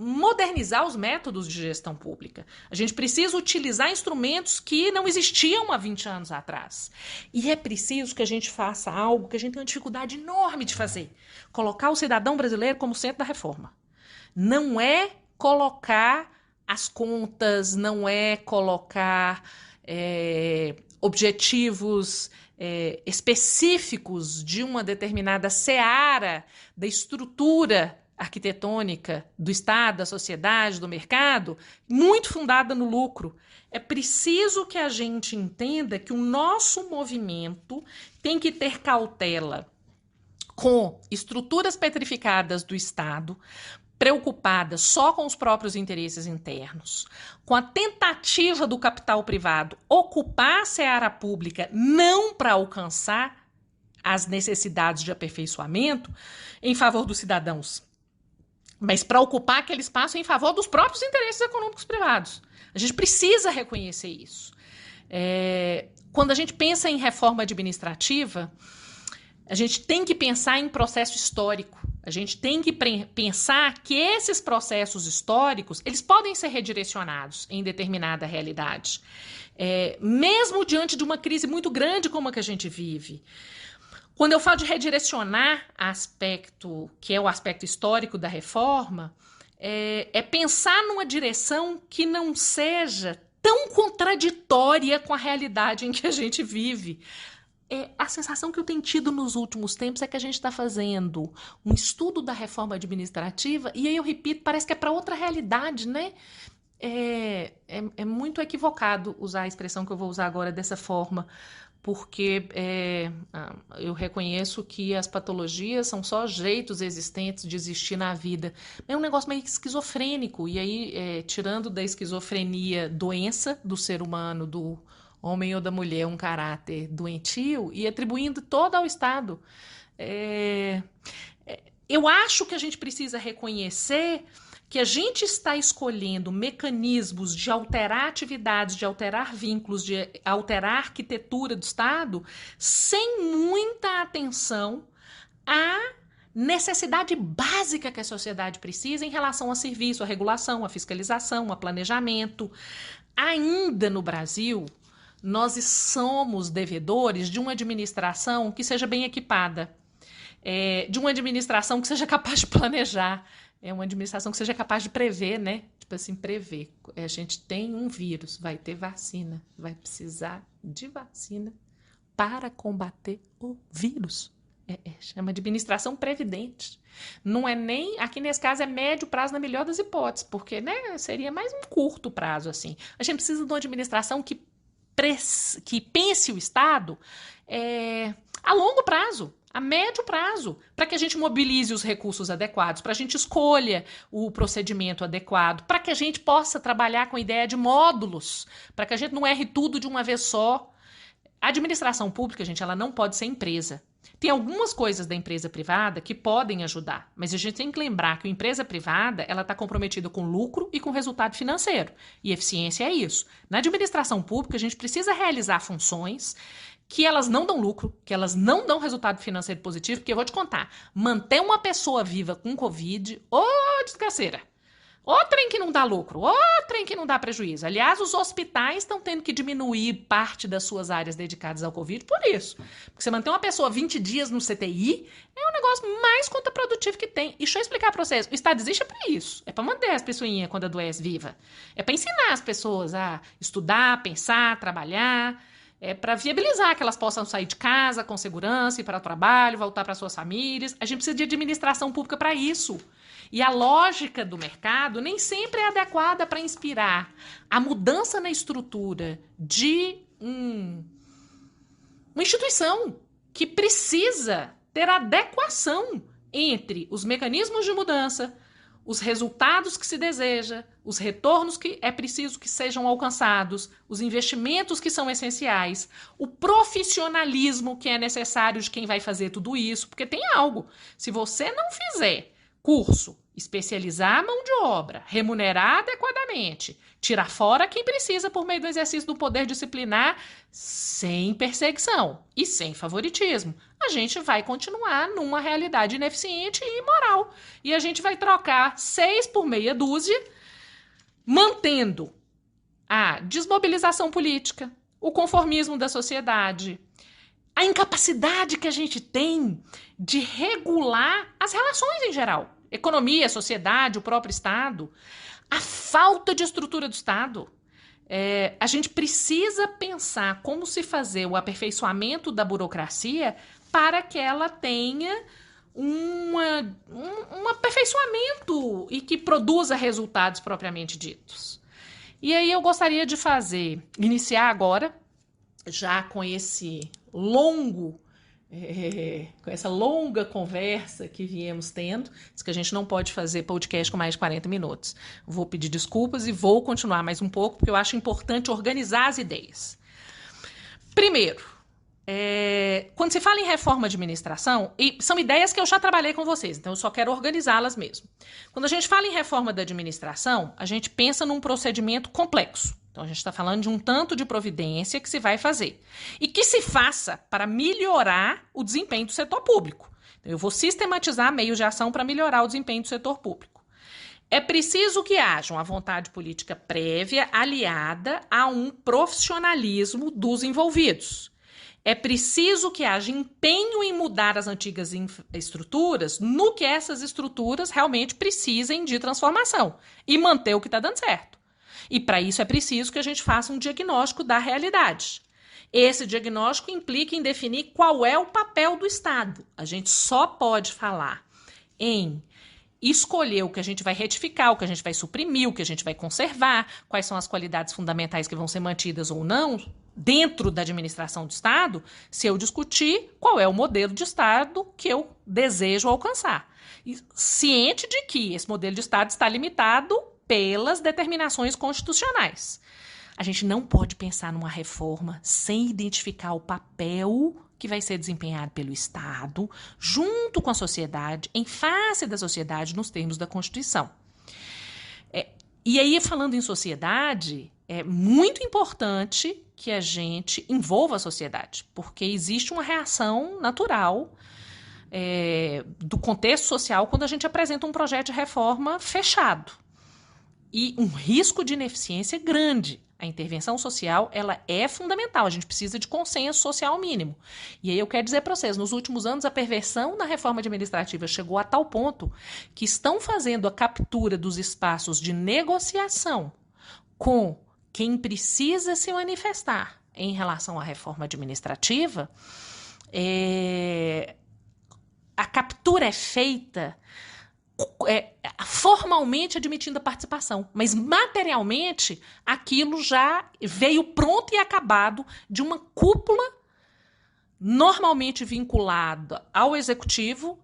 modernizar os métodos de gestão pública. A gente precisa utilizar instrumentos que não existiam há 20 anos atrás. E é preciso que a gente faça algo que a gente tem uma dificuldade enorme de fazer. Colocar o cidadão brasileiro como centro da reforma. Não é colocar as contas, não é colocar objetivos específicos de uma determinada seara da estrutura arquitetônica do Estado, da sociedade, do mercado, muito fundada no lucro. É preciso que a gente entenda que o nosso movimento tem que ter cautela com estruturas petrificadas do Estado, preocupadas só com os próprios interesses internos, com a tentativa do capital privado ocupar a seara pública não para alcançar as necessidades de aperfeiçoamento em favor dos cidadãos, mas para ocupar aquele espaço em favor dos próprios interesses econômicos privados. A gente precisa reconhecer isso. Quando a gente pensa em reforma administrativa, a gente tem que pensar em processo histórico. A gente tem que pensar que esses processos históricos, eles podem ser redirecionados em determinada realidade. Mesmo diante de uma crise muito grande como a que a gente vive. Quando eu falo de redirecionar aspecto, que é o aspecto histórico da reforma, é pensar numa direção que não seja tão contraditória com a realidade em que a gente vive. A sensação que eu tenho tido nos últimos tempos é que a gente está fazendo um estudo da reforma administrativa e aí eu repito, parece que é para outra realidade, né? É muito equivocado usar a expressão que eu vou usar agora dessa forma, porque eu reconheço que as patologias são só jeitos existentes de existir na vida. É um negócio meio esquizofrênico, e aí, tirando da esquizofrenia doença do ser humano, do homem ou da mulher, um caráter doentio, e atribuindo todo ao Estado. Eu acho que a gente precisa reconhecer que a gente está escolhendo mecanismos de alterar atividades, de alterar vínculos, de alterar a arquitetura do Estado, sem muita atenção à necessidade básica que a sociedade precisa em relação a serviço, a regulação, a fiscalização, a planejamento. Ainda no Brasil, nós somos devedores de uma administração que seja bem equipada, de uma administração que seja capaz de planejar, uma administração que seja capaz de prever, né? Tipo assim, prever. A gente tem um vírus, vai ter vacina, vai precisar de vacina para combater o vírus. Chama de administração previdente. Não é nem, aqui nesse caso é médio prazo na melhor das hipóteses, porque, né, seria mais um curto prazo, assim. A gente precisa de uma administração que pense o Estado a longo prazo, a médio prazo, para que a gente mobilize os recursos adequados, para a gente escolha o procedimento adequado, para que a gente possa trabalhar com a ideia de módulos, para que a gente não erre tudo de uma vez só. A administração pública, gente, ela não pode ser empresa. Tem algumas coisas da empresa privada que podem ajudar, mas a gente tem que lembrar que a empresa privada, ela está comprometida com lucro e com resultado financeiro. E eficiência é isso. Na administração pública, a gente precisa realizar funções que elas não dão lucro, que elas não dão resultado financeiro positivo, porque eu vou te contar, manter uma pessoa viva com Covid, ô desgraceira! Ô trem que não dá lucro, ô trem que não dá prejuízo. Aliás, os hospitais estão tendo que diminuir parte das suas áreas dedicadas ao Covid por isso. Porque você manter uma pessoa 20 dias no CTI é o negócio mais contraprodutivo que tem. E deixa eu explicar para vocês, o Estado existe para isso. É para manter as pessoinhas quando adoece viva. É para ensinar as pessoas a estudar, pensar, trabalhar. É para viabilizar que elas possam sair de casa com segurança, ir para o trabalho, voltar para suas famílias. A gente precisa de administração pública para isso. E a lógica do mercado nem sempre é adequada para inspirar a mudança na estrutura de uma instituição que precisa ter adequação entre os mecanismos de mudança, os resultados que se deseja, os retornos que é preciso que sejam alcançados, os investimentos que são essenciais, o profissionalismo que é necessário de quem vai fazer tudo isso, porque tem algo. Se você não fizer curso, especializar a mão de obra, remunerar adequadamente, tirar fora quem precisa por meio do exercício do poder disciplinar, sem perseguição e sem favoritismo, a gente vai continuar numa realidade ineficiente e imoral. E a gente vai trocar 6 por meia dúzia, mantendo a desmobilização política, o conformismo da sociedade, a incapacidade que a gente tem de regular as relações em geral. Economia, sociedade, o próprio Estado. A falta de estrutura do Estado. A gente precisa pensar como se fazer o aperfeiçoamento da burocracia para que ela tenha um aperfeiçoamento e que produza resultados propriamente ditos. E aí eu gostaria de iniciar agora, já com com essa longa conversa que viemos tendo, diz que a gente não pode fazer podcast com mais de 40 minutos. Vou pedir desculpas e vou continuar mais um pouco, porque eu acho importante organizar as ideias. Primeiro, quando se fala em reforma de administração, e são ideias que eu já trabalhei com vocês, então eu só quero organizá-las mesmo. Quando a gente fala em reforma da administração, a gente pensa num procedimento complexo. Então, a gente está falando de um tanto de providência que se vai fazer. E que se faça para melhorar o desempenho do setor público. Então, eu vou sistematizar meios de ação para melhorar o desempenho do setor público. É preciso que haja uma vontade política prévia aliada a um profissionalismo dos envolvidos. É preciso que haja empenho em mudar as antigas estruturas no que essas estruturas realmente precisem de transformação e manter o que está dando certo. E para isso é preciso que a gente faça um diagnóstico da realidade. Esse diagnóstico implica em definir qual é o papel do Estado. A gente só pode falar em escolher o que a gente vai retificar, o que a gente vai suprimir, o que a gente vai conservar, quais são as qualidades fundamentais que vão ser mantidas ou não dentro da administração do Estado, se eu discutir qual é o modelo de Estado que eu desejo alcançar. E ciente de que esse modelo de Estado está limitado pelas determinações constitucionais. A gente não pode pensar numa reforma sem identificar o papel que vai ser desempenhado pelo Estado, junto com a sociedade, em face da sociedade, nos termos da Constituição. E aí, falando em sociedade, é muito importante que a gente envolva a sociedade, porque existe uma reação natural do contexto social quando a gente apresenta um projeto de reforma fechado. E um risco de ineficiência grande. A intervenção social, ela é fundamental. A gente precisa de consenso social mínimo. E aí eu quero dizer para vocês, nos últimos anos, a perversão na reforma administrativa chegou a tal ponto que estão fazendo a captura dos espaços de negociação com quem precisa se manifestar em relação à reforma administrativa. A captura é feita formalmente admitindo a participação, mas materialmente aquilo já veio pronto e acabado de uma cúpula normalmente vinculada ao executivo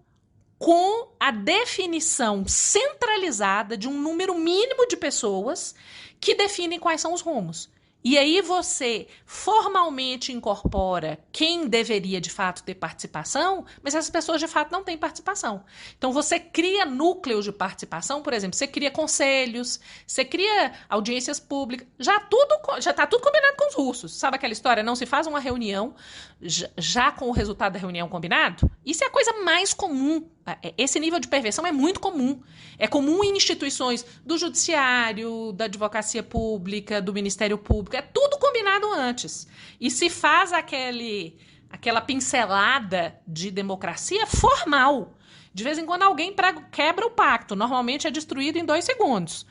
com a definição centralizada de um número mínimo de pessoas que definem quais são os rumos. E aí você formalmente incorpora quem deveria de fato ter participação, mas essas pessoas de fato não têm participação. Então você cria núcleos de participação, por exemplo, você cria conselhos, você cria audiências públicas, já está tudo combinado com os russos. Sabe aquela história? Não se faz uma reunião já com o resultado da reunião combinado? Isso é a coisa mais comum. Esse nível de perversão é muito comum. É comum em instituições do judiciário, da advocacia pública, do Ministério Público. É tudo combinado antes. E se faz aquela pincelada de democracia formal. De vez em quando alguém quebra o pacto. Normalmente é destruído em 2 segundos.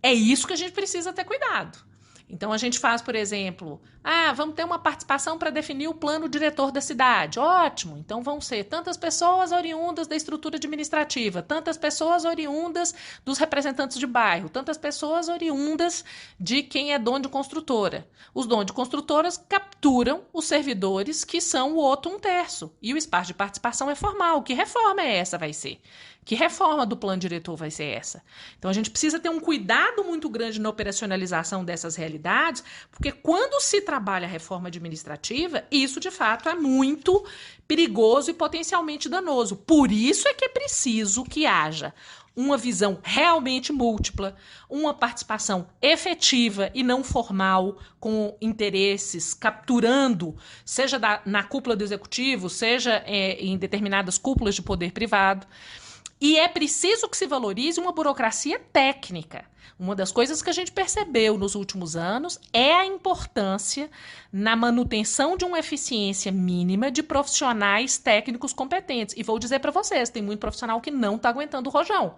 É isso que a gente precisa ter cuidado. Então a gente faz, por exemplo, vamos ter uma participação para definir o plano diretor da cidade. Ótimo, então vão ser tantas pessoas oriundas da estrutura administrativa, tantas pessoas oriundas dos representantes de bairro, tantas pessoas oriundas de quem é dono de construtora. Os donos de construtoras capturam os servidores que são o outro 1/3. E o espaço de participação é formal. Que reforma é essa vai ser? Que reforma do plano diretor vai ser essa? Então a gente precisa ter um cuidado muito grande na operacionalização dessas realidades, porque quando se trabalha a reforma administrativa, isso de fato é muito perigoso e potencialmente danoso. Por isso é que é preciso que haja uma visão realmente múltipla, uma participação efetiva e não formal, com interesses capturando, seja na cúpula do executivo, seja em determinadas cúpulas de poder privado. E é preciso que se valorize uma burocracia técnica. Uma das coisas que a gente percebeu nos últimos anos é a importância na manutenção de uma eficiência mínima de profissionais técnicos competentes. E vou dizer para vocês, tem muito profissional que não está aguentando o rojão.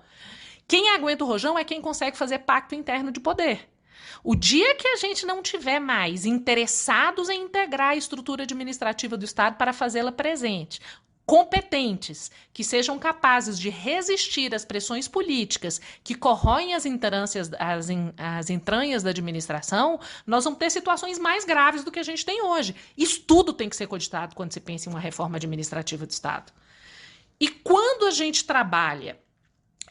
Quem aguenta o rojão é quem consegue fazer pacto interno de poder. O dia que a gente não tiver mais interessados em integrar a estrutura administrativa do Estado para fazê-la presente, competentes, que sejam capazes de resistir às pressões políticas que corroem as entranhas da administração, nós vamos ter situações mais graves do que a gente tem hoje. Isso tudo tem que ser cogitado quando se pensa em uma reforma administrativa do Estado. E quando a gente trabalha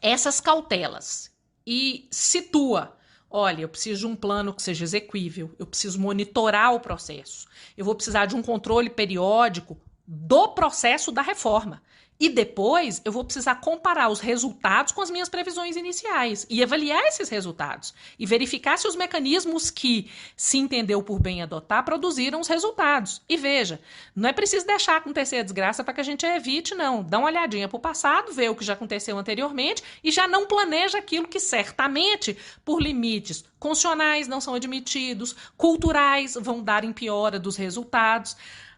essas cautelas e situa, olha, eu preciso de um plano que seja exequível, eu preciso monitorar o processo, eu vou precisar de um controle periódico do processo da reforma. E depois eu vou precisar comparar os resultados com as minhas previsões iniciais e avaliar esses resultados e verificar se os mecanismos que se entendeu por bem adotar produziram os resultados. E veja, não é preciso deixar acontecer a desgraça para que a gente evite, não. Dá uma olhadinha para o passado, vê o que já aconteceu anteriormente e já não planeja aquilo que certamente, por limites constitucionais, não são admitidos, culturais, vão dar em piora dos resultados.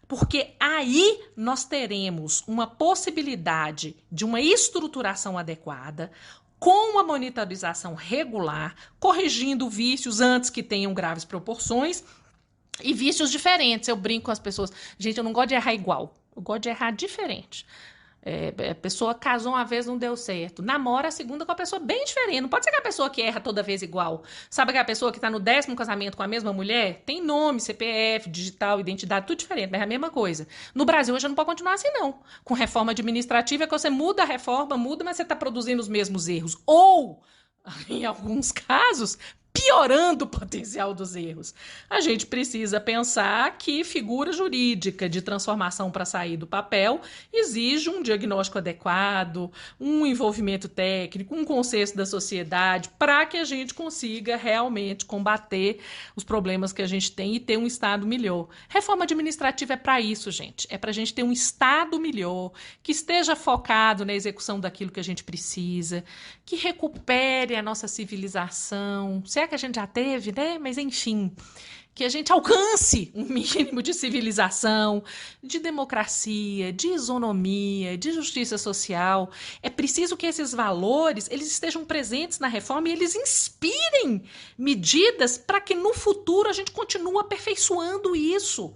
Porque aí nós teremos uma possibilidade de uma estruturação adequada, com uma monitorização regular, corrigindo vícios antes que tenham graves proporções e vícios diferentes. Eu brinco com as pessoas, gente, eu não gosto de errar igual, eu gosto de errar diferente. A pessoa casou uma vez, não deu certo. Namora a segunda com a pessoa bem diferente. Não pode ser que a pessoa que erra toda vez igual. Sabe aquela pessoa que está no 10º casamento com a mesma mulher? Tem nome, CPF, digital, identidade, tudo diferente, mas é a mesma coisa. No Brasil hoje não pode continuar assim, não. Com reforma administrativa é que você muda a reforma, muda, mas você está produzindo os mesmos erros. Ou, em alguns casos, piorando o potencial dos erros. A gente precisa pensar que figura jurídica de transformação para sair do papel exige um diagnóstico adequado, um envolvimento técnico, um consenso da sociedade, para que a gente consiga realmente combater os problemas que a gente tem e ter um Estado melhor. Reforma administrativa é para isso, gente. É para a gente ter um Estado melhor, que esteja focado na execução daquilo que a gente precisa, que recupere a nossa civilização. Se é que a gente já teve, né? Mas enfim, que a gente alcance um mínimo de civilização, de democracia, de isonomia, de justiça social. É preciso que esses valores eles estejam presentes na reforma e eles inspirem medidas para que no futuro a gente continue aperfeiçoando isso.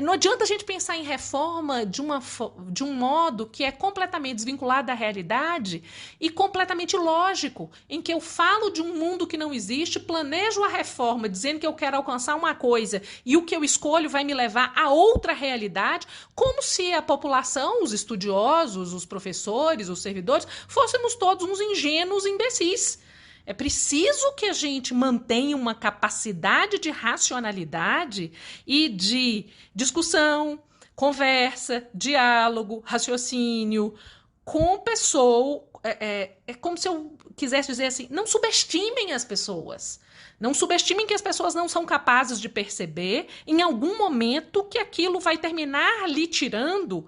Não adianta a gente pensar em reforma de um modo que é completamente desvinculado da realidade e completamente lógico, em que eu falo de um mundo que não existe, planejo a reforma dizendo que eu quero alcançar uma coisa e o que eu escolho vai me levar a outra realidade, como se a população, os estudiosos, os professores, os servidores, fôssemos todos uns ingênuos imbecis. É preciso que a gente mantenha uma capacidade de racionalidade e de discussão, conversa, diálogo, raciocínio com pessoa. É como se eu quisesse dizer assim: não subestimem as pessoas. Não subestimem que as pessoas não são capazes de perceber em algum momento que aquilo vai terminar lhe tirando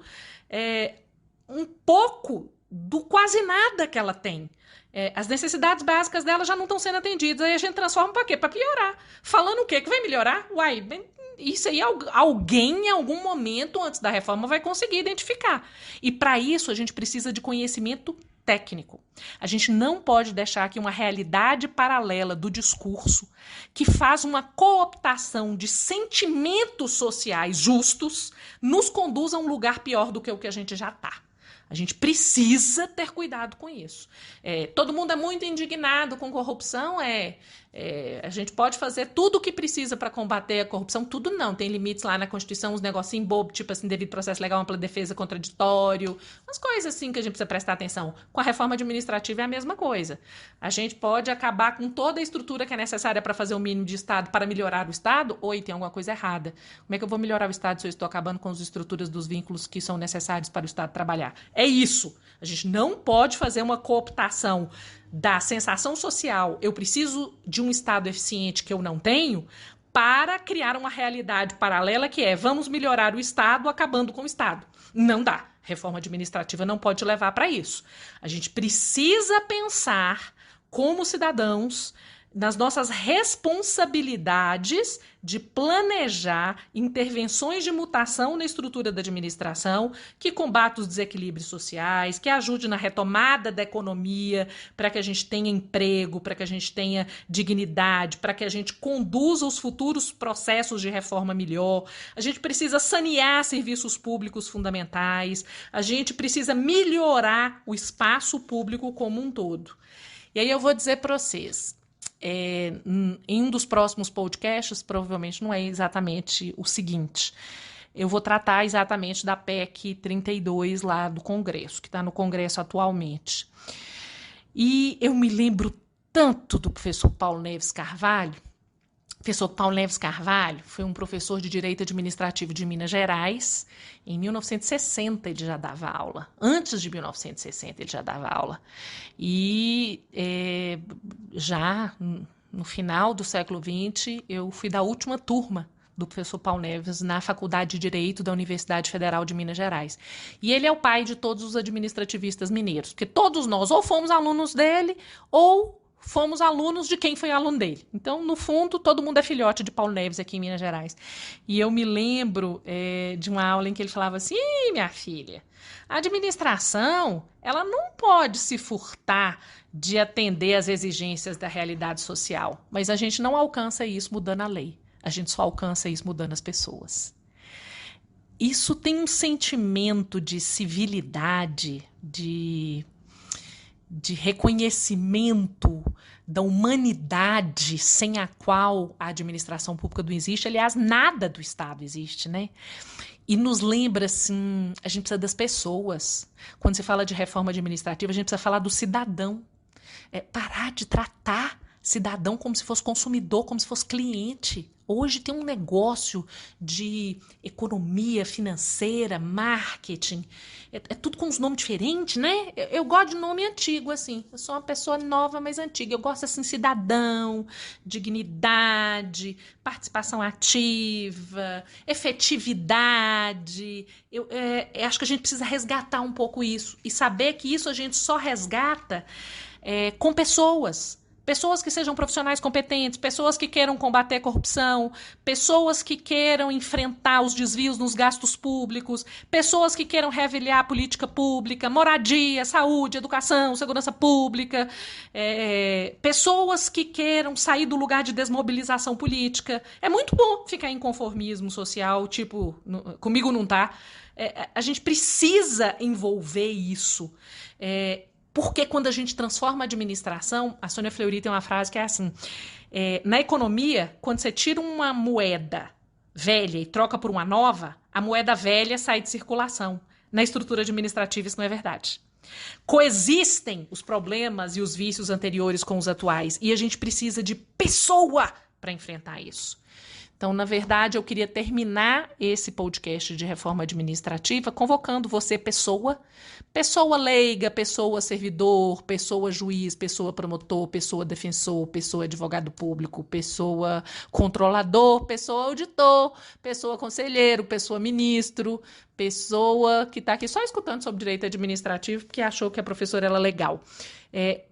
um pouco do quase nada que ela tem. As necessidades básicas dela já não estão sendo atendidas. Aí a gente transforma para quê? Para piorar. Falando o quê? Que vai melhorar? Uai, isso aí alguém em algum momento antes da reforma vai conseguir identificar. E para isso a gente precisa de conhecimento técnico. A gente não pode deixar que uma realidade paralela do discurso que faz uma cooptação de sentimentos sociais justos nos conduza a um lugar pior do que o que a gente já está. A gente precisa ter cuidado com isso. Todo mundo é muito indignado com corrupção. A gente pode fazer tudo o que precisa para combater a corrupção. Tudo não. Tem limites lá na Constituição, uns negocinhos bobos, tipo assim, devido processo legal, ampla defesa, contraditório. Umas coisas assim que a gente precisa prestar atenção. Com a reforma administrativa é a mesma coisa. A gente pode acabar com toda a estrutura que é necessária para fazer o mínimo de Estado para melhorar o Estado. Oi, tem alguma coisa errada. Como é que eu vou melhorar o Estado se eu estou acabando com as estruturas dos vínculos que são necessários para o Estado trabalhar? É isso. A gente não pode fazer uma cooptação da sensação social, eu preciso de um Estado eficiente que eu não tenho, para criar uma realidade paralela que vamos melhorar o Estado acabando com o Estado. Não dá. Reforma administrativa não pode levar para isso. A gente precisa pensar como cidadãos nas nossas responsabilidades de planejar intervenções de mutação na estrutura da administração que combata os desequilíbrios sociais, que ajude na retomada da economia, para que a gente tenha emprego, para que a gente tenha dignidade, para que a gente conduza os futuros processos de reforma melhor. A gente precisa sanear serviços públicos fundamentais, a gente precisa melhorar o espaço público como um todo. E aí eu vou dizer para vocês, em um dos próximos podcasts, provavelmente não é exatamente o seguinte, eu vou tratar exatamente da PEC 32 lá do Congresso, que está no Congresso atualmente. E eu me lembro tanto do professor Paulo Neves Carvalho. O professor Paulo Neves Carvalho foi um professor de Direito Administrativo de Minas Gerais. Em 1960 ele já dava aula. Antes de 1960 ele já dava aula. E já no final do século XX eu fui da última turma do professor Paulo Neves na Faculdade de Direito da Universidade Federal de Minas Gerais. E ele é o pai de todos os administrativistas mineiros, porque todos nós ou fomos alunos dele ou fomos alunos de quem foi aluno dele. Então, no fundo, todo mundo é filhote de Paulo Neves aqui em Minas Gerais. E eu me lembro de uma aula em que ele falava assim: minha filha, a administração ela não pode se furtar de atender às exigências da realidade social, mas a gente não alcança isso mudando a lei. A gente só alcança isso mudando as pessoas. Isso tem um sentimento de civilidade, de reconhecimento da humanidade sem a qual a administração pública não existe. Aliás, nada do Estado existe, né? E nos lembra, assim, a gente precisa das pessoas. Quando se fala de reforma administrativa, a gente precisa falar do cidadão. Parar de tratar cidadão como se fosse consumidor, como se fosse cliente. Hoje tem um negócio de economia financeira, marketing, tudo com uns nomes diferentes, né? Eu gosto de nome antigo, assim. Eu sou uma pessoa nova, mas antiga. Eu gosto, assim, cidadão, dignidade, participação ativa, efetividade. Eu acho que a gente precisa resgatar um pouco isso e saber que isso a gente só resgata com pessoas. Pessoas que sejam profissionais competentes, pessoas que queiram combater a corrupção, pessoas que queiram enfrentar os desvios nos gastos públicos, pessoas que queiram reavaliar a política pública, moradia, saúde, educação, segurança pública, pessoas que queiram sair do lugar de desmobilização política. É muito bom ficar em conformismo social, tipo, comigo não tá. A gente precisa envolver isso. Porque quando a gente transforma a administração, a Sônia Fleury tem uma frase que é assim, na economia, quando você tira uma moeda velha e troca por uma nova, a moeda velha sai de circulação. Na estrutura administrativa isso não é verdade. Coexistem os problemas e os vícios anteriores com os atuais, e a gente precisa de pessoa para enfrentar isso. Então, na verdade, eu queria terminar esse podcast de reforma administrativa convocando você, pessoa leiga, pessoa servidor, pessoa juiz, pessoa promotor, pessoa defensor, pessoa advogado público, pessoa controlador, pessoa auditor, pessoa conselheiro, pessoa ministro, pessoa que está aqui só escutando sobre direito administrativo porque achou que a professora era legal.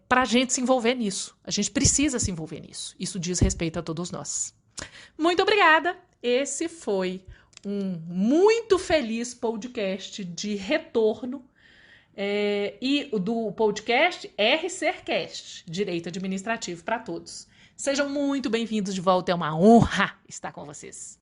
Para a gente se envolver nisso. A gente precisa se envolver nisso. Isso diz respeito a todos nós. Muito obrigada. Esse foi um muito feliz podcast de retorno e do podcast RCCast, Direito Administrativo para Todos. Sejam muito bem-vindos de volta. É uma honra estar com vocês.